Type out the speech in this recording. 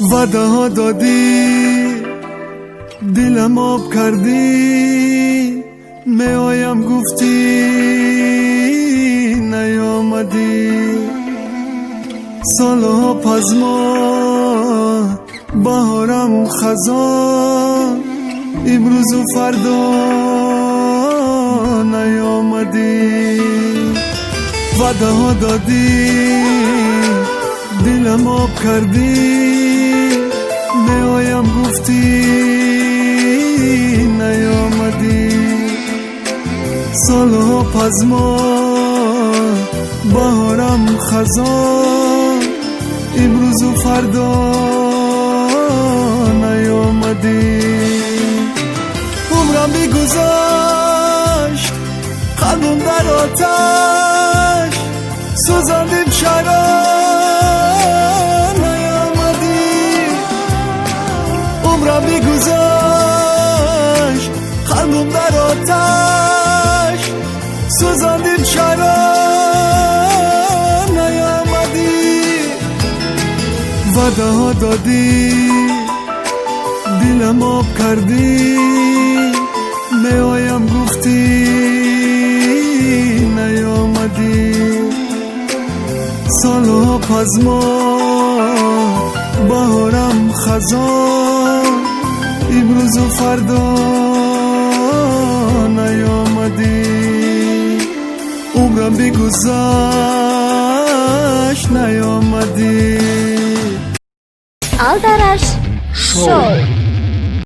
وعده ها دادی دلم آب کردی، میایم گفتی نیامدی. سالها پس ما بهارم خزان، امروز و فردا نیامدی. وعده ها دادی دلم آب کردی، میایم گفتی نیامدی. سالها پس ما بهارم خزان، امروز و فردا نیامدی. عمرم بگذشت قلبم در آتش، سوزاندیم چرا نیامدی. عمرم بگذشت قلبم در آتش، سوزاندیم چرا نیامدی. وعده ها دادی دلم آب کردی، میایم گفتی نیامدی. سالها پس ما بهارم خزان، امروز و فردا نیامدی. عمرم بگذشت نیامدی. Aldarash Show.